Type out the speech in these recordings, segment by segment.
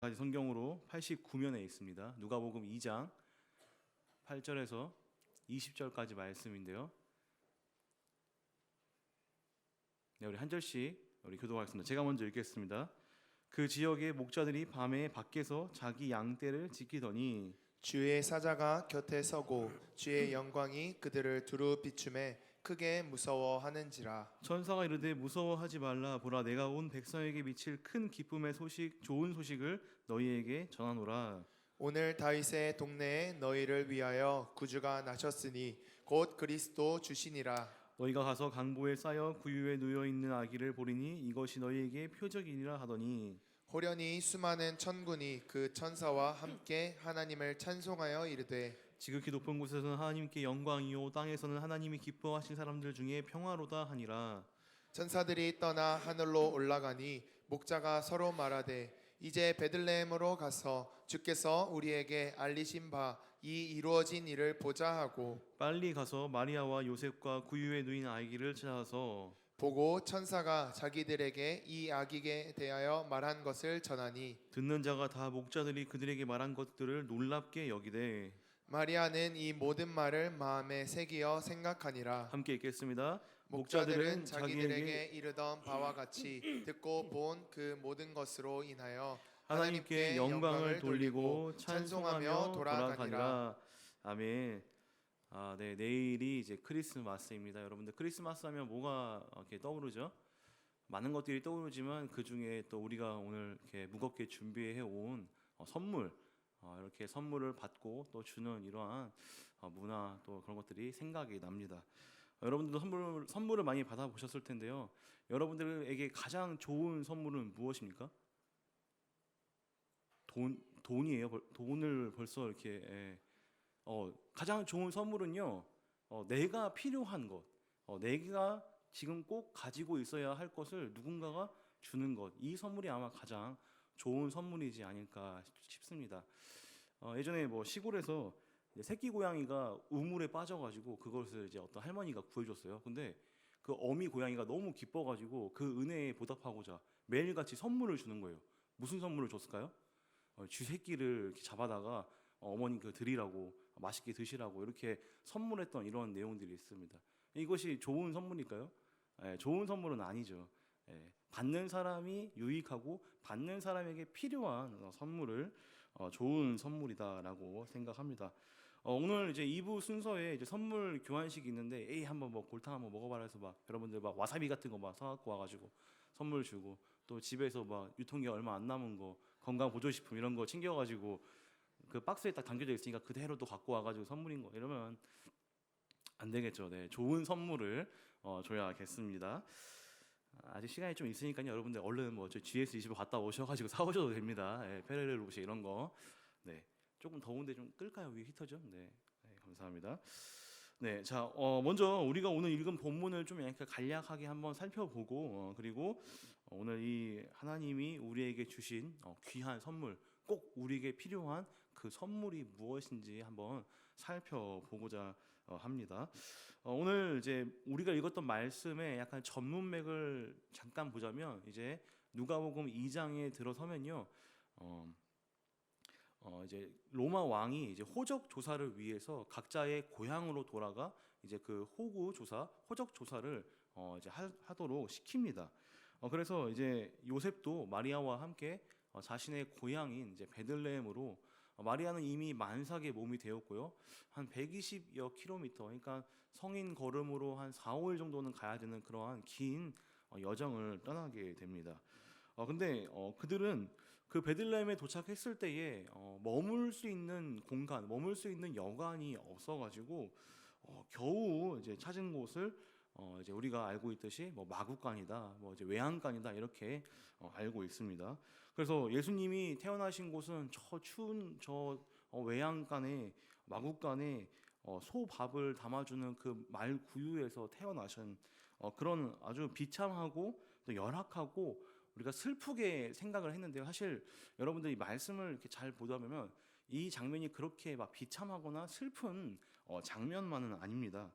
가지 성경으로 89면에 있습니다. 누가복음 2장 8절에서 20절까지 말씀인데요. 네, 우리 한 절씩 우리 교도하겠습니다. 제가 먼저 읽겠습니다. 그 지역의 목자들이 밤에 밖에서 자기 양떼를 지키더니 주의 사자가 곁에 서고 주의 영광이 그들을 두루 비추매 크게 무서워하는지라. 천사가 이르되 무서워하지 말라. 보라, 내가 온 백성에게 미칠 큰 기쁨의 소식, 좋은 소식을 너희에게 전하노라. 오늘 다윗의 동네에 너희를 위하여 구주가 나셨으니 곧 그리스도 주시니라. 너희가 가서 강보에 쌓여 구유에 누워 있는 아기를 보리니 이것이 너희에게 표적이니라 하더니 호련히 수많은 천군이 그 천사와 함께 하나님을 찬송하여 이르되 지극히 높은 곳에서는 하나님께 영광이요 땅에서는 하나님이 기뻐하신 사람들 중에 평화로다 하니라. 천사들이 떠나 하늘로 올라가니 목자가 서로 말하되 이제 베들레헴으로 가서 주께서 우리에게 알리신 바 이 이루어진 일을 보자 하고 빨리 가서 마리아와 요셉과 구유에 누인 아기를 찾아서 보고 천사가 자기들에게 이 아기에 대하여 말한 것을 전하니 듣는 자가 다 목자들이 그들에게 말한 것들을 놀랍게 여기되 마리아는 이 모든 말을 마음에 새기어 생각하니라. 함께 읽겠습니다. 목자들은 자기들에게 이르던 바와 같이 듣고 본 그 모든 것으로 인하여 하나님께 영광을 돌리고 찬송하며 돌아가니라. 아멘. 네, 내일이 이제 크리스마스입니다. 여러분들 크리스마스 하면 뭐가 이렇게 떠오르죠? 많은 것들이 떠오르지만 그 중에 또 우리가 오늘 이렇게 무겁게 준비해 온 선물, 이렇게 선물을 받고 또 주는 이러한 문화 또 그런 것들이 생각이 납니다. 여러분들도 선물을 많이 받아보셨을 텐데요. 여러분들에게 가장 좋은 선물은 무엇입니까? 돈이에요. 돈을 벌써 이렇게 가장 좋은 선물은요. 내가 필요한 것, 내가 지금 꼭 가지고 있어야 할 것을 누군가가 주는 것. 이 선물이 아마 가장 좋은 선물이지 아닐까 싶습니다. 예전에 뭐 시골에서 새끼 고양이가 우물에 빠져가지고 그것을 이제 어떤 할머니가 구해줬어요. 근데 그 어미 고양이가 너무 기뻐가지고 그 은혜에 보답하고자 매일같이 선물을 주는 거예요. 무슨 선물을 줬을까요? 쥐 새끼를 이렇게 잡아다가 어머니께 드리라고 맛있게 드시라고 이렇게 선물했던 이런 내용들이 있습니다. 이것이 좋은 선물일까요? 좋은 선물은 아니죠. 받는 사람이 유익하고 받는 사람에게 필요한 선물을 좋은 선물이다라고 생각합니다. 오늘 이제 2부 순서에 이제 선물 교환식이 있는데 에이 한번 뭐 골탕 한번 먹어봐라 해서 막 여러분들 막 와사비 같은 거 막 사갖고 와가지고 선물 주고 또 집에서 막 유통기한 얼마 안 남은 거 건강 보조식품 이런 거 챙겨가지고 그 박스에 딱 담겨져 있으니까 그대로 또 갖고 와가지고 선물인 거 이러면 안 되겠죠. 네, 좋은 선물을 줘야겠습니다. 아직 시간이 좀 있으니까요. 여러분들 얼른 뭐 저 GS25 갔다 오셔가지고 사오셔도 됩니다. 페레르 로쉐 이런 거. 네, 조금 더운데 좀 끌까요? 위에 히터죠? 네, 감사합니다. 네, 자, 먼저 우리가 오늘 읽은 본문을 좀 약간 간략하게 한번 살펴보고 그리고 오늘 이 하나님이 우리에게 주신 귀한 선물, 꼭 우리에게 필요한 그 선물이 무엇인지 한번 살펴보고자 합니다. 오늘 이제 우리가 읽었던 말씀의 약간 전문맥을 잠깐 보자면 이제 누가복음 2장에 들어서면요. 이제 로마 왕이 이제 호적 조사를 위해서 각자의 고향으로 돌아가 이제 그 호구 조사, 호적 조사를 이제 하도록 시킵니다. 그래서 이제 요셉도 마리아와 함께 자신의 고향인 이제 베들레헴으로 마리아는 이미 만삭의 몸이 되었고요. 한 120여 킬로미터, 그러니까 성인 걸음으로 한 4, 5일 정도는 가야 되는 그러한 긴 여정을 떠나게 됩니다. 근데 그들은 그 베들레헴에 도착했을 때에 머물 수 있는 공간, 머물 수 있는 여관이 없어가지고 겨우 이제 찾은 곳을 이제 우리가 알고 있듯이 뭐 마구간이다, 뭐 이제 외양간이다 이렇게 알고 있습니다. 그래서 예수님이 태어나신 곳은 저 추운 저 외양간에 마구간에 소밥을 담아주는 그 말 구유에서 태어나신 그런 아주 비참하고 또 열악하고 우리가 슬프게 생각을 했는데요. 사실 여러분들이 말씀을 이렇게 잘 보다 보면 이 장면이 그렇게 막 비참하거나 슬픈 장면만은 아닙니다.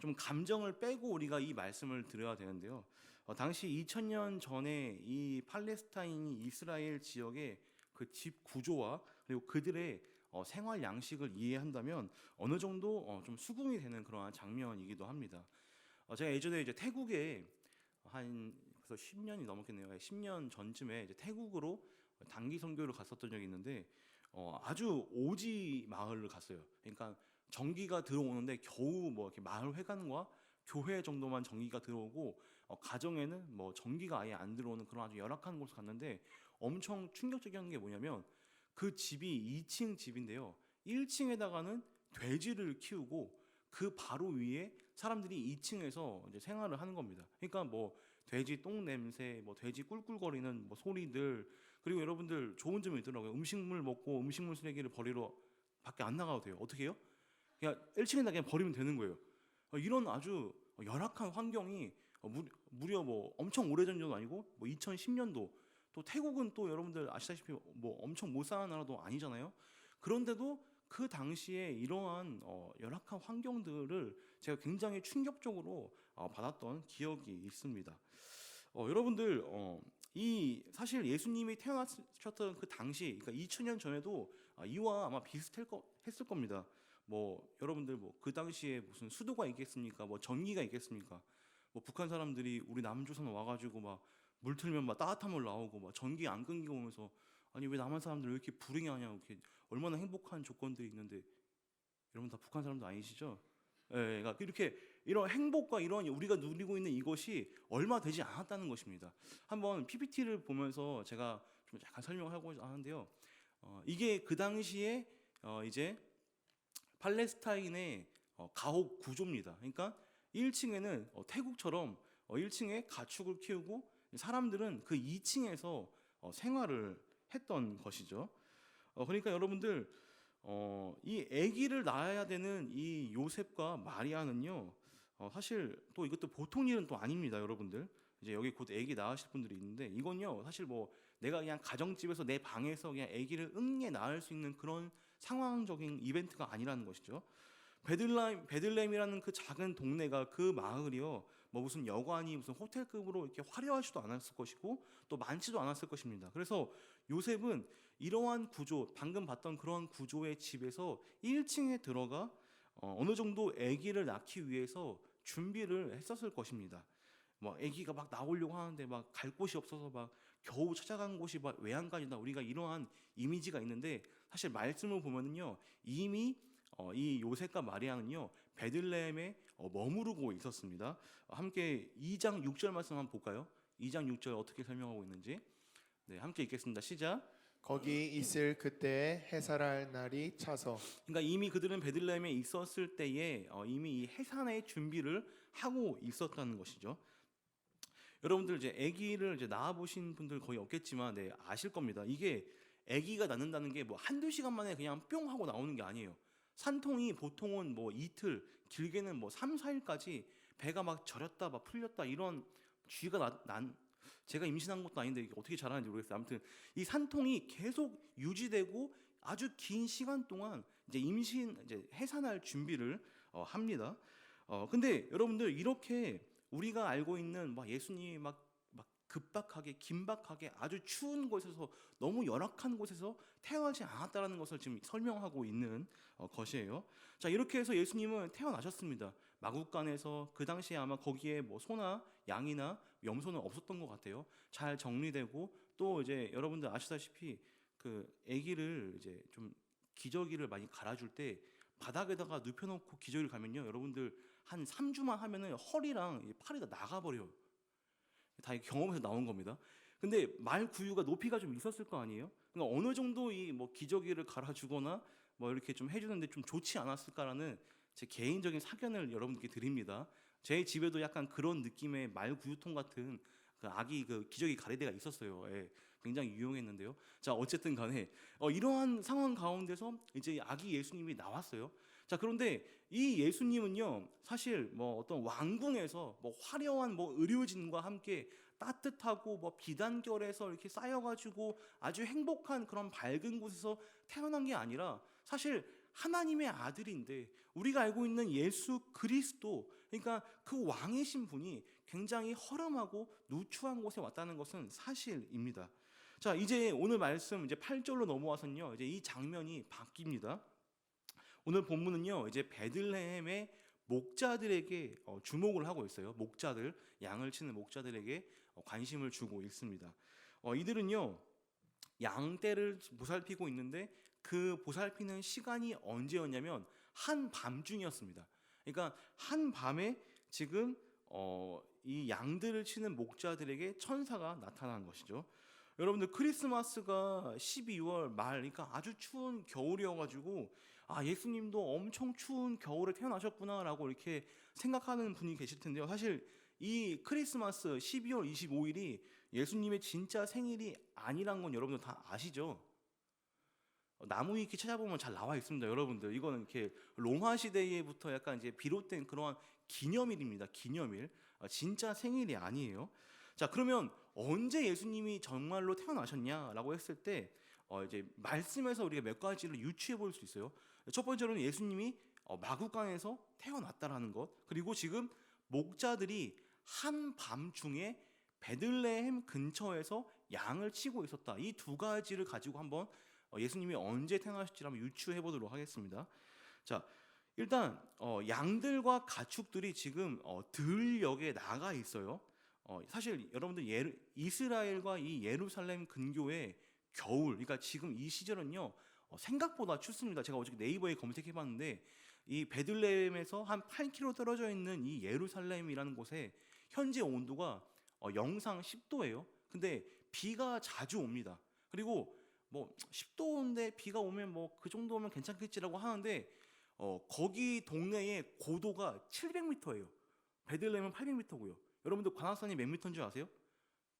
좀 감정을 빼고 우리가 이 말씀을 들어야 되는데요. 당시 2000년 전에 이 팔레스타인이 이스라엘 지역의 그 집 구조와 그리고 그들의 생활 양식을 이해한다면 어느 정도 좀 수긍이 되는 그러한 장면이기도 합니다. 제가 예전에 이제 태국에 한 벌써 10년이 넘었겠네요. 10년 전쯤에 이제 태국으로 단기 선교를 갔었던 적이 있는데 아주 오지 마을을 갔어요. 그러니까 전기가 들어오는데 겨우 뭐 이렇게 마을 회관과 교회 정도만 전기가 들어오고 가정에는 뭐 전기가 아예 안 들어오는 그런 아주 열악한 곳을 갔는데 엄청 충격적인 게 뭐냐면 그 집이 2층 집인데요. 1층에다가는 돼지를 키우고 그 바로 위에 사람들이 2층에서 이제 생활을 하는 겁니다. 그러니까 뭐 돼지 똥 냄새, 뭐 돼지 꿀꿀거리는 뭐 소리들, 그리고 여러분들 좋은 점이 있더라고요. 음식물 먹고 음식물 쓰레기를 버리러 밖에 안 나가도 돼요. 어떻게 해요? 그냥 1층에다 그냥 버리면 되는 거예요. 이런 아주 열악한 환경이 무려 뭐 엄청 오래전 도 아니고 뭐 2010년도, 또 태국은 또 여러분들 아시다시피 뭐 엄청 못 사는 나라도 아니잖아요. 그런데도 그 당시에 이러한 열악한 환경들을 제가 굉장히 충격적으로 받았던 기억이 있습니다. 여러분들 이 사실 예수님이 태어나셨던 그 당시, 그러니까 2000년 전에도 이와 아마 비슷했을 겁니다. 뭐 여러분들 뭐 그 당시에 무슨 수도가 있겠습니까? 뭐 전기가 있겠습니까? 뭐 북한 사람들이 우리 남조선 와가지고 막 물 틀면 막 따뜻한 물 나오고 막 전기 안 끊기고 오면서 아니 왜 남한 사람들 왜 이렇게 불행하냐고, 이렇게 얼마나 행복한 조건들이 있는데, 여러분 다 북한 사람도 아니시죠? 예, 그러니까 이렇게 이런 행복과 이런 우리가 누리고 있는 이것이 얼마 되지 않았다는 것입니다. 한번 PPT를 보면서 제가 좀 약간 설명을 하고 하는데요. 이게 그 당시에 이제 팔레스타인의 가옥 구조입니다. 그러니까 1층에는 태국처럼 1층에 가축을 키우고 사람들은 그 2층에서 생활을 했던 것이죠. 그러니까 여러분들 이 아기를 낳아야 되는 이 요셉과 마리아는요, 사실 또 이것도 보통 일은 또 아닙니다, 여러분들. 이제 여기 곧 아기 낳으실 분들이 있는데 이건요, 사실 뭐 내가 그냥 가정집에서 내 방에서 그냥 아기를 응애 낳을 수 있는 그런 상황적인 이벤트가 아니라는 것이죠. 베들레헴이라는 그 작은 동네가, 그 마을이요, 뭐 무슨 여관이 무슨 호텔급으로 이렇게 화려하지도 않았을 것이고 또 많지도 않았을 것입니다. 그래서 요셉은 이러한 구조, 방금 봤던 그런 구조의 집에서 1층에 들어가 어느 정도 아기를 낳기 위해서 준비를 했었을 것입니다. 뭐 아기가 막 나오려고 하는데 막 갈 곳이 없어서 막 겨우 찾아간 곳이 막 외양간이다, 우리가 이러한 이미지가 있는데, 사실 말씀을 보면은요, 이미 이 요셉과 마리아는요 베들레헴에 머무르고 있었습니다. 함께 2장 6절 말씀 한번 볼까요? 2장 6절 어떻게 설명하고 있는지. 네, 함께 읽겠습니다. 시작. 거기 있을 그때에 해살할 날이 차서. 그러니까 이미 그들은 베들레헴에 있었을 때에 이미 이 해산의 준비를 하고 있었다는 것이죠. 여러분들 이제 아기를 이제 낳아 보신 분들 거의 없겠지만 네, 아실 겁니다. 이게 아기가 낳는다는 게 뭐 한두 시간 만에 그냥 뿅 하고 나오는 게 아니에요. 산통이 보통은 뭐 이틀, 길게는 뭐 3, 4일까지 배가 막 저렸다 막 풀렸다 이런 쥐가 난 제가 임신한 것도 아닌데 이게 어떻게 자라는지 모르겠어요. 아무튼 이 산통이 계속 유지되고 아주 긴 시간 동안 이제 이제 해산할 준비를 합니다. 근데 여러분들 이렇게 우리가 알고 있는 막 예수님이 막 급박하게 긴박하게 아주 추운 곳에서, 너무 열악한 곳에서 태어나지 않았다라는 것을 지금 설명하고 있는 것이에요. 자, 이렇게 해서 예수님은 태어나셨습니다. 마국간에서. 그 당시에 아마 거기에 뭐 소나 양이나 염소는 없었던 것 같아요. 잘 정리되고, 또 이제 여러분들 아시다시피 그 아기를 이제 좀 기저귀를 많이 갈아줄 때 바닥에다가 눕혀놓고 기저귀를 갈면요, 여러분들 한 3주만 하면은 허리랑 팔이 다 나가버려요. 다 경험에서 나온 겁니다. 근데 말 구유가 높이가 좀 있었을 거 아니에요? 그러니까 어느 정도 이 뭐 기저귀를 갈아주거나 뭐 이렇게 좀 해주는데 좀 좋지 않았을까라는 제 개인적인 사견을 여러분께 드립니다. 제 집에도 약간 그런 느낌의 말 구유통 같은 그 아기 그 기저귀 가리대가 있었어요. 예, 굉장히 유용했는데요. 자, 어쨌든 간에 이러한 상황 가운데서 이제 아기 예수님이 나왔어요. 자, 그런데 이 예수님은요, 사실 뭐 어떤 왕궁에서 뭐 화려한 뭐 의료진과 함께 따뜻하고 뭐 비단결에서 이렇게 쌓여가지고 아주 행복한 그런 밝은 곳에서 태어난 게 아니라, 사실 하나님의 아들인데 우리가 알고 있는 예수 그리스도, 그러니까 그 왕이신 분이 굉장히 허름하고 누추한 곳에 왔다는 것은 사실입니다. 자, 이제 오늘 말씀 이제 8절로 넘어와서는요. 이제 이 장면이 바뀝니다. 오늘 본문은요. 이제 베들레헴의 목자들에게 주목을 하고 있어요. 목자들, 양을 치는 목자들에게 관심을 주고 있습니다. 이들은요. 양떼를 보살피고 있는데 그 보살피는 시간이 언제였냐면 한밤중이었습니다. 그러니까 한밤에 지금 이 양들을 치는 목자들에게 천사가 나타난 것이죠. 여러분들 크리스마스가 12월 말, 그러니까 아주 추운 겨울이어가지고 예수님도 엄청 추운 겨울에 태어나셨구나라고 이렇게 생각하는 분이 계실 텐데요. 사실 이 크리스마스 12월 25일이 예수님의 진짜 생일이 아니란 건 여러분들 다 아시죠? 나무 위키 찾아보면 잘 나와 있습니다, 여러분들. 이거는 이렇게 로마 시대에부터 약간 이제 비롯된 그러한 기념일입니다. 기념일. 진짜 생일이 아니에요. 자, 그러면 언제 예수님이 정말로 태어나셨냐라고 했을 때 이제 말씀에서 우리가 몇 가지를 유추해 볼 수 있어요. 첫 번째로는 예수님이 마구간에서 태어났다라는 것, 그리고 지금 목자들이 한밤중에 베들레헴 근처에서 양을 치고 있었다. 이 두 가지를 가지고 한번 예수님이 언제 태어나셨지 한번 유추해 보도록 하겠습니다. 자, 일단 양들과 가축들이 지금 들역에 나가 있어요. 사실 여러분들 이스라엘과 이 예루살렘 근교의 겨울, 그러니까 지금 이 시절은요 생각보다 춥습니다. 제가 어저께 네이버에 검색해봤는데 이 베들레헴에서 한 8km 떨어져 있는 이 예루살렘이라는 곳에 현재 온도가 영상 10도예요. 근데 비가 자주 옵니다. 그리고 뭐 10도인데 비가 오면 뭐 그 정도면 괜찮겠지라고 하는데 거기 동네의 고도가 700m예요. 베들레헴은 800m고요. 여러분들 관악산이 몇 미터인 줄 아세요?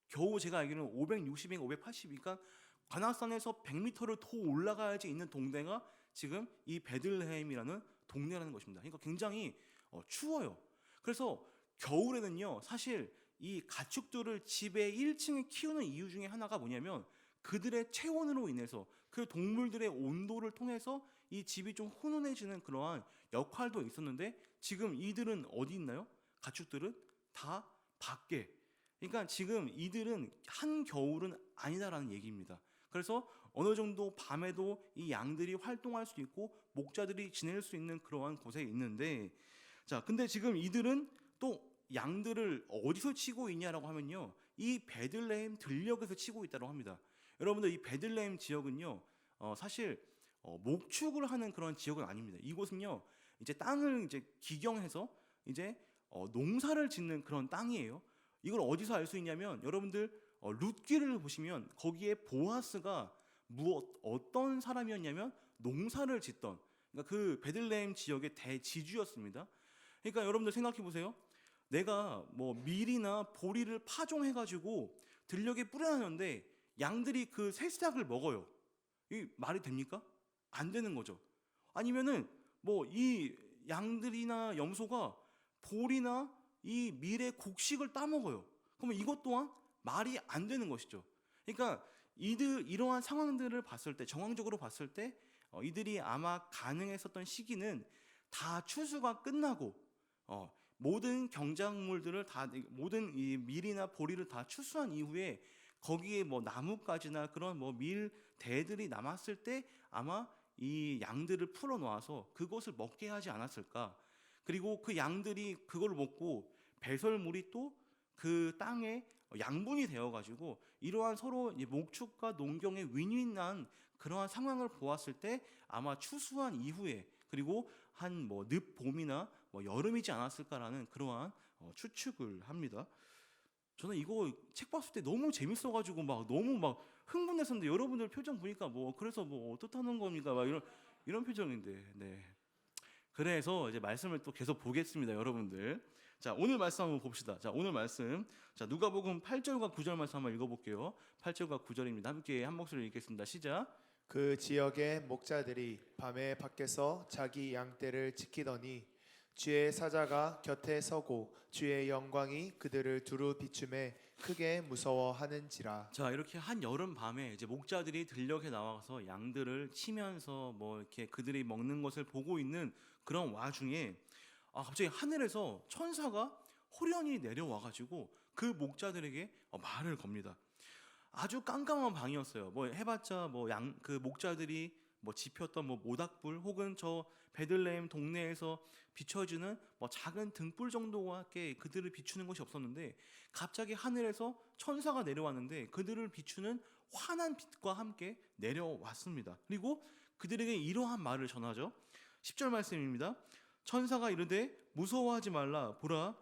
겨우 제가 알기로는 560인 580이니까 관악산에서 100m를 더 올라가야지 있는 동네가 지금 이 베들레헴이라는 동네라는 것입니다. 그러니까 굉장히 추워요. 그래서 겨울에는요, 사실 이 가축들을 집에 1층에 키우는 이유 중에 하나가 뭐냐면 그들의 체온으로 인해서 그 동물들의 온도를 통해서 이 집이 좀 훈훈해지는 그러한 역할도 있었는데 지금 이들은 어디 있나요? 가축들은 다 밖에. 그러니까 지금 이들은 한겨울은 아니다라는 얘기입니다. 그래서 어느 정도 밤에도 이 양들이 활동할 수 있고 목자들이 지낼 수 있는 그러한 곳에 있는데, 자, 근데 지금 이들은 또 양들을 어디서 치고 있냐라고 하면요, 이 베들레헴 들녘에서 치고 있다고 합니다. 여러분들 이 베들레헴 지역은요, 사실 목축을 하는 그런 지역은 아닙니다. 이곳은요, 이제 땅을 이제 기경해서 이제 농사를 짓는 그런 땅이에요. 이걸 어디서 알 수 있냐면 여러분들 룻기를 보시면 거기에 보아스가 어떤 사람이었냐면 농사를 짓던, 그러니까 그 베들레헴 지역의 대지주였습니다. 그러니까 여러분들 생각해 보세요. 내가 뭐 밀이나 보리를 파종해 가지고 들녘에 뿌려놨는데 양들이 그 새싹을 먹어요. 이 말이 됩니까? 안 되는 거죠. 아니면은 뭐 이 양들이나 염소가 보리나 이 밀의 곡식을 따먹어요. 그러면 이것 또한 말이 안 되는 것이죠. 그러니까 이러한 상황들을 봤을 때, 정황적으로 봤을 때 이들이 아마 가능했었던 시기는 다 추수가 끝나고 모든 경작물들을 다, 모든 이 밀이나 보리를 다 추수한 이후에 거기에 뭐 나뭇가지나 그런 뭐 밀대들이 남았을 때 아마 이 양들을 풀어 놓아서 그것을 먹게 하지 않았을까. 그리고 그 양들이 그걸 먹고 배설물이 또 그 땅에 양분이 되어가지고 이러한 서로 목축과 농경의 윈윈한 그러한 상황을 보았을 때 아마 추수한 이후에, 그리고 한 뭐 늦봄이나 뭐 여름이지 않았을까라는 그러한 추측을 합니다. 저는 이거 책 봤을 때 너무 재밌어가지고 막 너무 막 흥분했었는데 여러분들 표정 보니까 뭐 그래서 뭐 어떻다는 겁니까? 막 이런 표정인데, 네. 그래서 이제 말씀을 또 계속 보겠습니다, 여러분들. 자, 오늘 말씀 한번 봅시다. 자, 오늘 말씀. 자, 누가복음 8절과 9절 말씀 한번 읽어볼게요. 8절과 9절입니다. 함께 한 목소리로 읽겠습니다. 시작. 그 지역의 목자들이 밤에 밖에서 자기 양떼를 지키더니 주의 사자가 곁에 서고 주의 영광이 그들을 두루 비춤에 크게 무서워하는지라. 자, 이렇게 한 여름 밤에 이제 목자들이 들녘에 나와서 양들을 치면서 뭐 이렇게 그들이 먹는 것을 보고 있는 그런 와중에 갑자기 하늘에서 천사가 호련히 내려와가지고 그 목자들에게 말을 겁니다. 아주 깜깜한 방이었어요. 뭐 해봤자 뭐 그 목자들이 뭐 지폈던 뭐 모닥불 혹은 저 베들레헴 동네에서 비춰주는 뭐 작은 등불 정도밖에 그들을 비추는 것이 없었는데, 갑자기 하늘에서 천사가 내려왔는데 그들을 비추는 환한 빛과 함께 내려왔습니다. 그리고 그들에게 이러한 말을 전하죠. 10절 말씀입니다. 천사가 이르되 무서워하지 말라. 보라,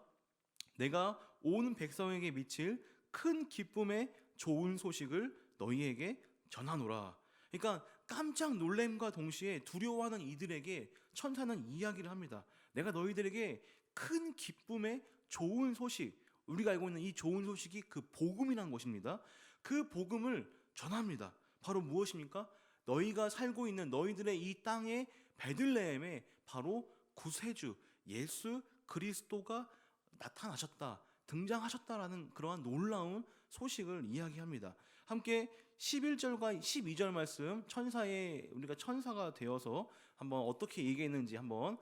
내가 온 백성에게 미칠 큰 기쁨의 좋은 소식을 너희에게 전하노라. 그러니까 깜짝 놀램과 동시에 두려워하는 이들에게 천사는 이야기를 합니다. 내가 너희들에게 큰 기쁨의 좋은 소식, 우리가 알고 있는 이 좋은 소식이 그 복음이라는 것입니다. 그 복음을 전합니다. 바로 무엇입니까? 너희가 살고 있는 너희들의 이 땅의 베들레헴에 바로 구세주 예수 그리스도가 나타나셨다, 등장하셨다라는 그러한 놀라운 소식을 이야기합니다. 함께 11절과 12절 말씀, 우리가 천사가 되어서 한번 어떻게 얘기했는지 한번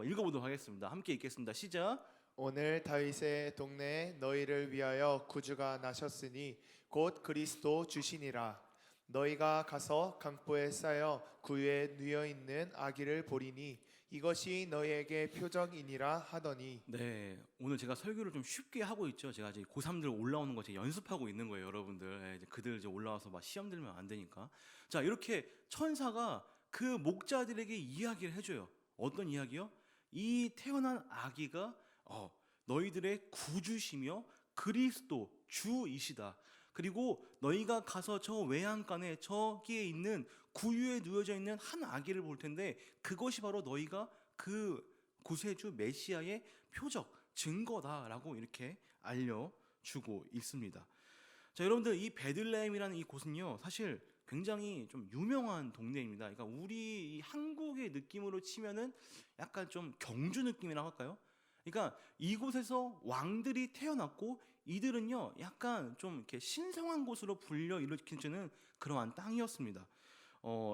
읽어보도록 하겠습니다. 함께 읽겠습니다. 시작. 오늘 다윗의 동네에 너희를 위하여 구주가 나셨으니 곧 그리스도 주시니라. 너희가 가서 강보에 쌓여 구유에 누워 있는 아기를 보리니 이것이 너희에게 표적이니라 하더니. 네, 오늘 제가 설교를 좀 쉽게 하고 있죠. 제가 이제 고3들 올라오는 거 제가 연습하고 있는 거예요, 여러분들. 이제 그들 이제 올라와서 막 시험 들면 안 되니까. 자, 이렇게 천사가 그 목자들에게 이야기를 해줘요. 어떤 이야기요? 이 태어난 아기가 너희들의 구주시며 그리스도 주이시다. 그리고 너희가 가서 저 외양간에 저기에 있는 구유에 누워져 있는 한 아기를 볼 텐데 그것이 바로 너희가 그 구세주 메시아의 표적, 증거다라고 이렇게 알려주고 있습니다. 자, 여러분들, 이 베들레헴이라는 이 곳은요 사실 굉장히 좀 유명한 동네입니다. 그러니까 우리 이 한국의 느낌으로 치면은 약간 좀 경주 느낌이라고 할까요? 그러니까 이곳에서 왕들이 태어났고 이들은요 약간 좀 이렇게 신성한 곳으로 불려 일으켜지는 그러한 땅이었습니다.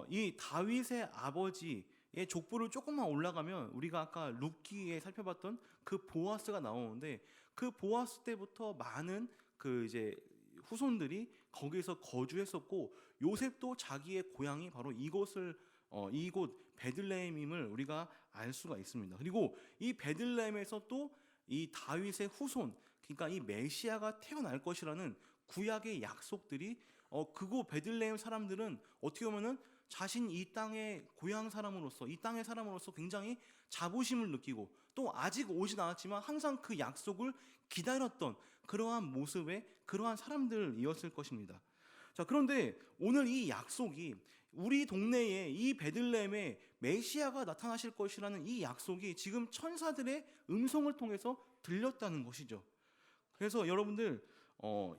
이 다윗의 아버지의 족보를 조금만 올라가면 우리가 아까 룻기에 살펴봤던 그 보아스가 나오는데, 그 보아스 때부터 많은 그 이제 후손들이 거기에서 거주했었고, 요셉도 자기의 고향이 바로 이곳 베들레헴임을 우리가 알 수가 있습니다. 그리고 이 베들레헴에서 또 이 다윗의 후손, 그러니까 이 메시아가 태어날 것이라는 구약의 약속들이 그곳 베들레헴 사람들은 어떻게 보면은 자신 이 땅의 고향 사람으로서, 이 땅의 사람으로서 굉장히 자부심을 느끼고 또 아직 오진 않았지만 항상 그 약속을 기다렸던 그러한 모습의 그러한 사람들이었을 것입니다. 자, 그런데 오늘 이 약속이 우리 동네에 이 베들레헴에 메시아가 나타나실 것이라는 이 약속이 지금 천사들의 음성을 통해서 들렸다는 것이죠. 그래서 여러분들,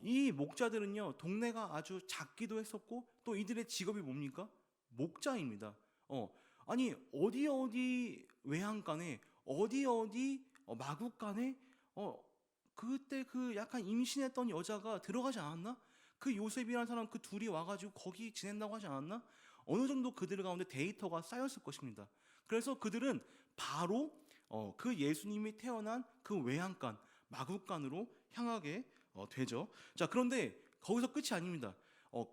이 목자들은요 동네가 아주 작기도 했었고 또 이들의 직업이 뭡니까? 목자입니다. 아니 어디 외양간에 어디 마국간에 그때 그 약간 임신했던 여자가 들어가지 않았나? 그 요셉이라는 사람 그 둘이 와가지고 거기 지낸다고 하지 않았나? 어느 정도 그들 가운데 데이터가 쌓였을 것입니다. 그래서 그들은 바로 그 예수님이 태어난 그 외양간 마국간으로 향하게 되죠. 자, 그런데 거기서 끝이 아닙니다.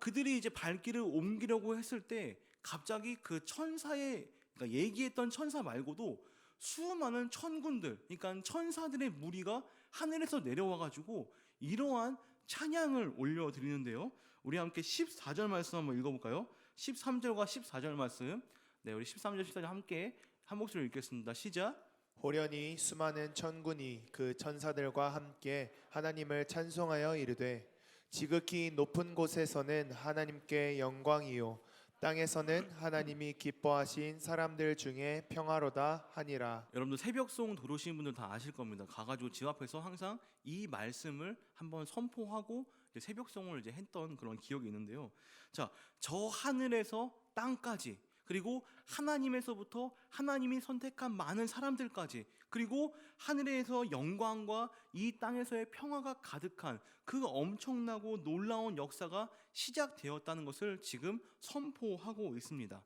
그들이 이제 발길을 옮기려고 했을 때 갑자기 그 그러니까 얘기했던 천사 말고도 수많은 천군들, 그러니까 천사들의 무리가 하늘에서 내려와가지고 이러한 찬양을 올려드리는데요. 우리 함께 14절 말씀 한번 읽어볼까요? 13절과 14절 말씀. 네, 우리 13절 14절 함께 한 목소리로 읽겠습니다. 시작. 호련히 수많은 천군이 그 천사들과 함께 하나님을 찬송하여 이르되 지극히 높은 곳에서는 하나님께 영광이요 땅에서는 하나님이 기뻐하신 사람들 중에 평화로다 하니라. 여러분들 새벽송 들으신 분들 다 아실 겁니다. 가가지고 집 앞에서 항상 이 말씀을 한번 선포하고 이제 새벽송을 이제 했던 그런 기억이 있는데요. 자, 저 하늘에서 땅까지, 그리고 하나님에서부터 하나님이 선택한 많은 사람들까지, 그리고 하늘에서 영광과 이 땅에서의 평화가 가득한 그 엄청나고 놀라운 역사가 시작되었다는 것을 지금 선포하고 있습니다.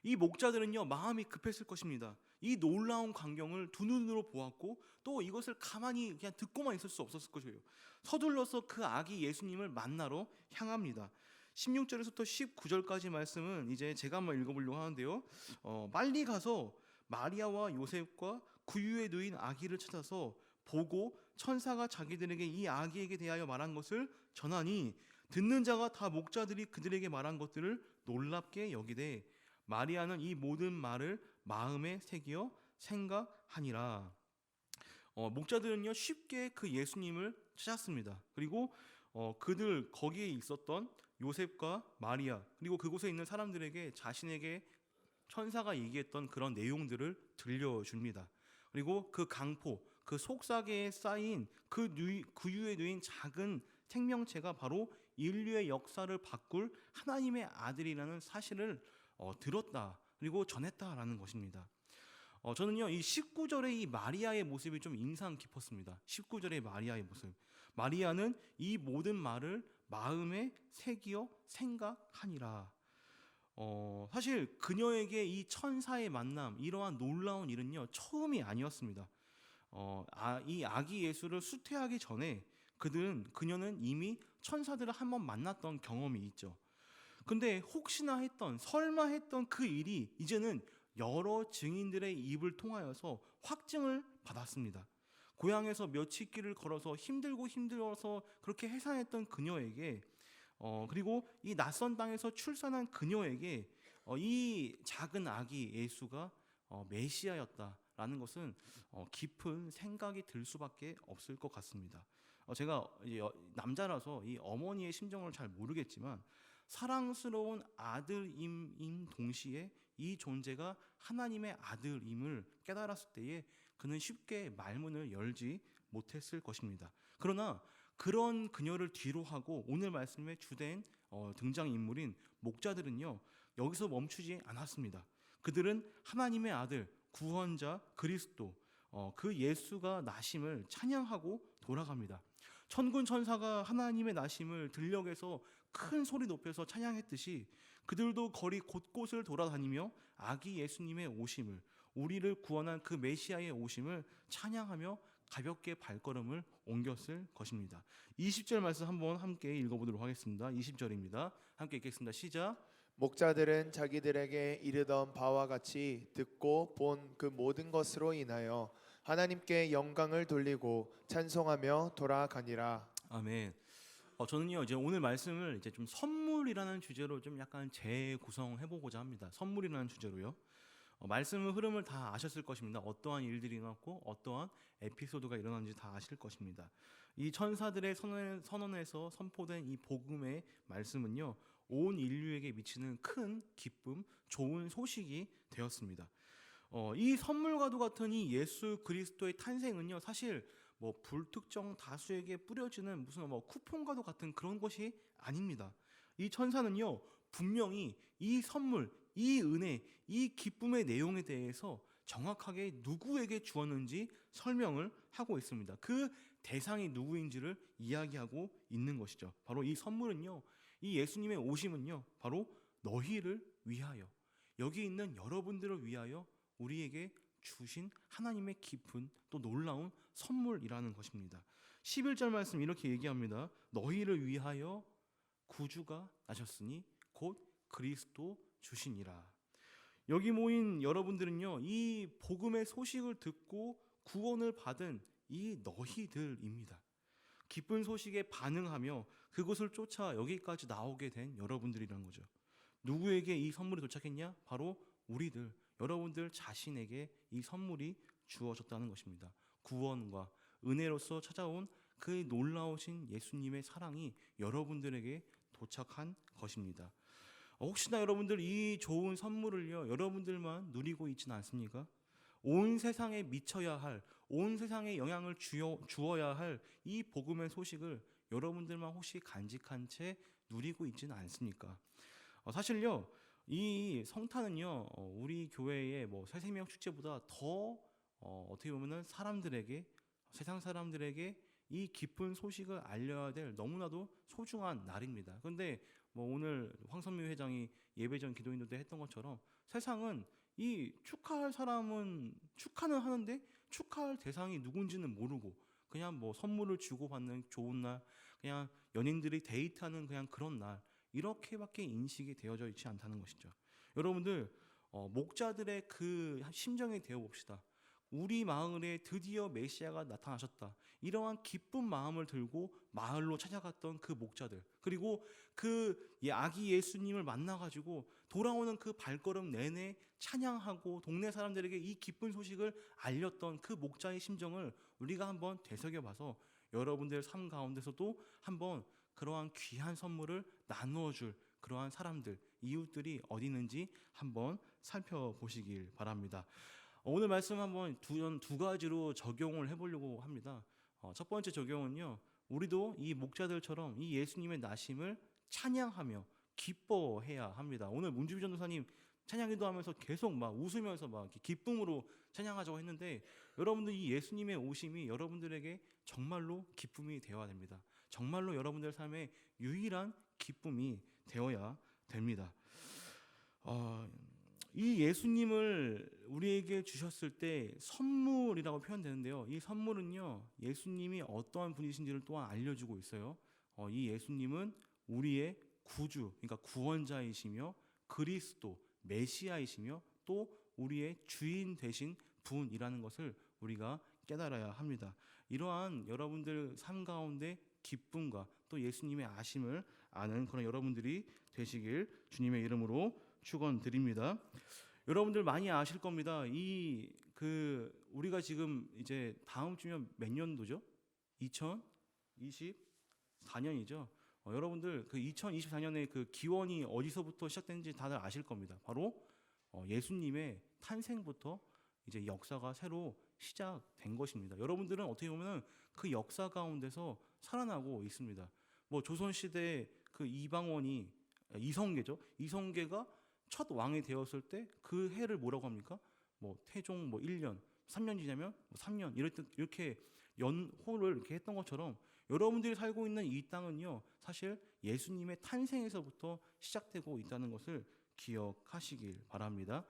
이 목자들은요, 마음이 급했을 것입니다. 이 놀라운 광경을 두 눈으로 보았고 또 이것을 가만히 그냥 듣고만 있을 수 없었을 것이에요. 서둘러서 그 아기 예수님을 만나러 향합니다. 16절에서부터 19절까지 말씀은 이제 제가 한번 읽어보려고 하는데요. 빨리 가서 마리아와 요셉과 구유에 누인 아기를 찾아서 보고 천사가 자기들에게 이 아기에게 대하여 말한 것을 전하니 듣는 자가 다 목자들이 그들에게 말한 것들을 놀랍게 여기되 마리아는 이 모든 말을 마음에 새기어 생각하니라. 목자들은요 쉽게 그 예수님을 찾았습니다. 그리고 그들 거기에 있었던 요셉과 마리아 그리고 그곳에 있는 사람들에게 자신에게 천사가 얘기했던 그런 내용들을 들려줍니다. 그리고 그 강포, 그 속삭이에 쌓인 그 구유에 누인 작은 생명체가 바로 인류의 역사를 바꿀 하나님의 아들이라는 사실을 들었다 그리고 전했다라는 것입니다. 저는요 이 19절의 이 마리아의 모습이 좀 인상 깊었습니다. 19절의 마리아의 모습. 마리아는 이 모든 말을 마음에 새기어 생각하니라. 사실 그녀에게 이 천사의 만남, 이러한 놀라운 일은요 처음이 아니었습니다. 이 아기 예수를 수태하기 전에 그녀는 이미 천사들을 한번 만났던 경험이 있죠. 근데 혹시나 했던, 설마 했던 그 일이 이제는 여러 증인들의 입을 통하여서 확증을 받았습니다. 고향에서 며칠 길을 걸어서 힘들어서 그렇게 해산했던 그녀에게 그리고 이 낯선 땅에서 출산한 그녀에게 이 작은 아기 예수가 메시아였다라는 것은 깊은 생각이 들 수밖에 없을 것 같습니다. 제가 남자라서 이 어머니의 심정을 잘 모르겠지만 사랑스러운 아들임인 동시에 이 존재가 하나님의 아들임을 깨달았을 때에 그는 쉽게 말문을 열지 못했을 것입니다. 그러나 그런 그녀를 뒤로 하고 오늘 말씀의 주된 등장인물인 목자들은요 여기서 멈추지 않았습니다. 그들은 하나님의 아들, 구원자 그리스도 그 예수가 나심을 찬양하고 돌아갑니다. 천군 천사가 하나님의 나심을 들녘에서 큰 소리 높여서 찬양했듯이 그들도 거리 곳곳을 돌아다니며 아기 예수님의 오심을, 우리를 구원한 그 메시아의 오심을 찬양하며 가볍게 발걸음을 옮겼을 것입니다. 20절 말씀 한번 함께 읽어보도록 하겠습니다. 20절입니다. 함께 읽겠습니다. 시작. 목자들은 자기들에게 이르던 바와 같이 듣고 본 그 모든 것으로 인하여 하나님께 영광을 돌리고 찬송하며 돌아가니라. 아멘. 저는요 이제 오늘 말씀을 이제 좀 선물이라는 주제로 좀 약간 재구성해 보고자 합니다. 선물이라는 주제로요. 말씀의 흐름을 다 아셨을 것입니다. 어떠한 일들이 일어났고 어떠한 에피소드가 일어났는지 다 아실 것입니다. 이 천사들의 선언에서 선포된 이 복음의 말씀은요 온 인류에게 미치는 큰 기쁨, 좋은 소식이 되었습니다. 이 선물과도 같은 이 예수 그리스도의 탄생은요 사실 불특정 다수에게 뿌려지는 무슨 쿠폰과도 같은 그런 것이 아닙니다. 이 천사는요 분명히 이 선물, 이 은혜, 이 기쁨의 내용에 대해서 정확하게 누구에게 주었는지 설명을 하고 있습니다. 그 대상이 누구인지를 이야기하고 있는 것이죠. 바로 이 선물은요, 이 예수님의 오심은요, 바로 너희를 위하여, 여기 있는 여러분들을 위하여 우리에게 주신 하나님의 깊은 또 놀라운 선물이라는 것입니다. 11절 말씀 이렇게 얘기합니다. 너희를 위하여 구주가 나셨으니 곧 그리스도 주시니라. 여기 모인 여러분들은요 이 복음의 소식을 듣고 구원을 받은 이 너희들입니다. 기쁜 소식에 반응하며 그것을 쫓아 여기까지 나오게 된 여러분들이라는 거죠. 누구에게 이 선물이 도착했냐? 바로 우리들, 여러분들 자신에게 이 선물이 주어졌다는 것입니다. 구원과 은혜로서 찾아온 그 놀라우신 예수님의 사랑이 여러분들에게 도착한 것입니다. 혹시나 여러분들 이 좋은 선물을요 여러분들만 누리고 있지는 않습니까? 온 세상에 미쳐야 할, 온 세상에 영향을 주어야 할 이 복음의 소식을 여러분들만 혹시 간직한 채 누리고 있지는 않습니까? 사실요 이 성탄은요 우리 교회의 새생명 축제보다 더 어떻게 보면은 세상 사람들에게 이 기쁜 소식을 알려야 될 너무나도 소중한 날입니다. 그런데 오늘 황선미 회장이 예배전 기도인도 때 했던 것처럼 세상은 이 축하할 사람은 축하는 하는데 축하할 대상이 누군지는 모르고 그냥 뭐 선물을 주고받는 좋은 날, 그냥 연인들이 데이트하는 그냥 그런 날, 이렇게밖에 인식이 되어져 있지 않다는 것이죠. 여러분들, 목자들의 그 심정에 대어 봅시다. 우리 마을에 드디어 메시아가 나타나셨다. 이러한 기쁜 마음을 들고 마을로 찾아갔던 그 목자들, 그리고 그 아기 예수님을 만나가지고 돌아오는 그 발걸음 내내 찬양하고 동네 사람들에게 이 기쁜 소식을 알렸던 그 목자의 심정을 우리가 한번 되새겨봐서 여러분들 삶 가운데서도 한번 그러한 귀한 선물을 나누어줄 그러한 사람들, 이웃들이 어디 있는지 한번 살펴보시길 바랍니다. 오늘 말씀 한번 두 가지로 적용을 해보려고 합니다. 첫 번째 적용은요, 우리도 이 목자들처럼 이 예수님의 나심을 찬양하며 기뻐해야 합니다. 오늘 문주비 전도사님 찬양기도 하면서 계속 막 웃으면서 막 기쁨으로 찬양하자고 했는데, 여러분들 이 예수님의 오심이 여러분들에게 정말로 기쁨이 되어야 됩니다. 정말로 여러분들 삶의 유일한 기쁨이 되어야 됩니다. 이 예수님을 우리에게 주셨을 때 선물이라고 표현되는데요. 이 선물은요, 예수님이 어떠한 분이신지를 또한 알려주고 있어요. 이 예수님은 우리의 구주, 그러니까 구원자이시며 그리스도, 메시아이시며 또 우리의 주인 되신 분이라는 것을 우리가 깨달아야 합니다. 이러한 여러분들 삶 가운데 기쁨과 또 예수님의 아심을 아는 그런 여러분들이 되시길 주님의 이름으로 축원드립니다. 여러분들 많이 아실 겁니다. 우리가 지금 이제 다음 주면 몇 년도죠? 2024년이죠. 여러분들 그 2024년에 그 기원이 어디서부터 시작됐는지 다들 아실 겁니다. 바로 예수님의 탄생부터 이제 역사가 새로 시작된 것입니다. 여러분들은 어떻게 보면 그 역사 가운데서 살아나고 있습니다. 뭐 조선 시대 그 이성계죠. 이성계가 첫 왕이 되었을 때 그 해를 뭐라고 합니까? 뭐 태종 1년, 3년 지나면 3년 이렇게 연호를 이렇게 했던 것처럼 여러분들이 살고 있는 이 땅은요, 사실 예수님의 탄생에서부터 시작되고 있다는 것을 기억하시길 바랍니다.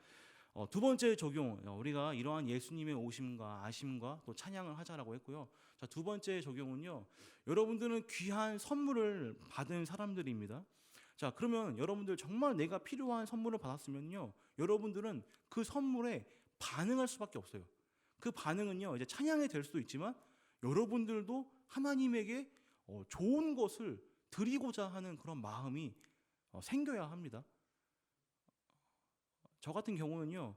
두 번째 적용, 우리가 이러한 예수님의 오심과 아심과 또 찬양을 하자라고 했고요. 자, 두 번째 적용은요, 여러분들은 귀한 선물을 받은 사람들입니다. 자, 그러면 여러분들 정말 내가 필요한 선물을 받았으면요, 여러분들은 그 선물에 반응할 수밖에 없어요. 그 반응은요, 이제 찬양이 될 수도 있지만 여러분들도 하나님에게 좋은 것을 드리고자 하는 그런 마음이 생겨야 합니다. 저 같은 경우는요,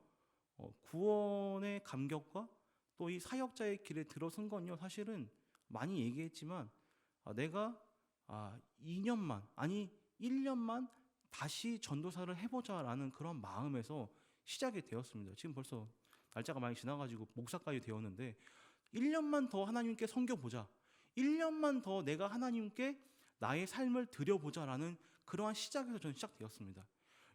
구원의 감격과 또 이 사역자의 길에 들어선 건요, 사실은 많이 얘기했지만 내가 2년만 아니 1년만 다시 전도사를 해보자라는 그런 마음에서 시작이 되었습니다. 지금 벌써 날짜가 많이 지나가지고 목사까지 되었는데 1년만 더 하나님께 섬겨보자, 1년만 더 내가 하나님께 나의 삶을 드려보자라는 그러한 시작에서 저는 시작되었습니다.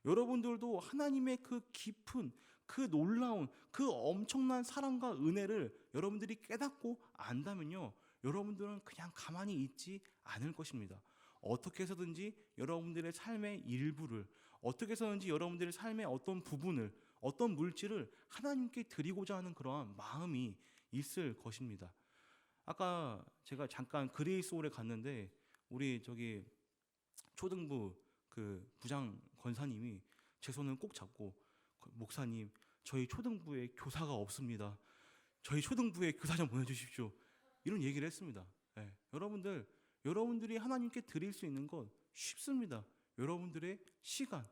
여러분들도 하나님의 그 깊은, 그 놀라운, 그 엄청난 사랑과 은혜를 여러분들이 깨닫고 안다면요, 여러분들은 그냥 가만히 있지 않을 것입니다. 어떻게 해서든지 여러분들의 삶의 일부를, 어떻게 해서든지 여러분들의 삶의 어떤 부분을, 어떤 물질을 하나님께 드리고자 하는 그러한 마음이 있을 것입니다. 아까 제가 잠깐 그레이스홀에 갔는데 우리 저기 초등부 그 부장 권사님이 제 손을 꼭 잡고, 목사님, 저희 초등부에 교사가 없습니다. 저희 초등부에 교사 좀 보내주십시오. 이런 얘기를 했습니다. 네. 여러분들이 하나님께 드릴 수 있는 건 쉽습니다. 여러분들의 시간,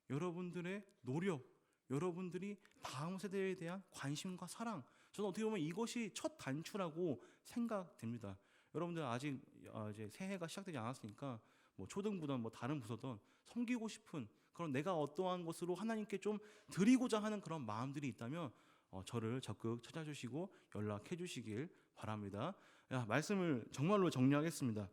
여러분들의 노력, 여러분들이 다음 세대에 대한 관심과 사랑, 저는 어떻게 보면 이것이 첫 단추라고 생각됩니다. 여러분들 아직 이제 새해가 시작되지 않았으니까 뭐 초등부든 뭐 다른 부서든 섬기고 싶은 그런 내가 어떠한 것으로 하나님께 좀 드리고자 하는 그런 마음들이 있다면 저를 적극 찾아주시고 연락해 주시길 바랍니다. 말씀을 정말로 정리하겠습니다.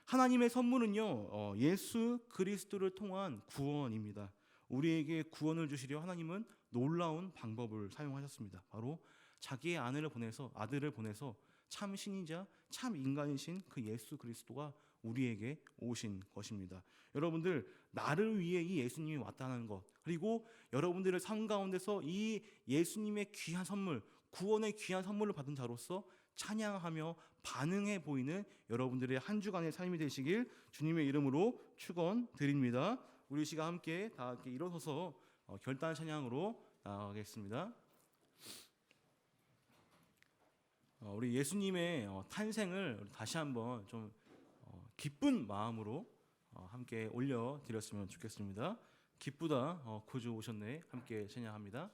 하나님의 선물은요, 예수 그리스도를 통한 구원입니다. 우리에게 구원을 주시려 하나님은 놀라운 방법을 사용하셨습니다. 바로 자기의 아들을 보내서 참 신이자 참 인간이신 그 예수 그리스도가 우리에게 오신 것입니다. 여러분들, 나를 위해 이 예수님이 왔다는 것, 그리고 여러분들의 삶 가운데서 이 예수님의 귀한 선물, 구원의 귀한 선물을 받은 자로서 찬양하며 반응해 보이는 여러분들의 한 주간의 삶이 되시길 주님의 이름으로 축원드립니다. 우리 시간 함께 다 이렇게 일어서서 결단 찬양으로 나가겠습니다. 우리 예수님의 탄생을 다시 한번 좀 기쁜 마음으로 함께 올려드렸으면 좋겠습니다. 기쁘다 구주 오셨네, 함께 찬양합니다.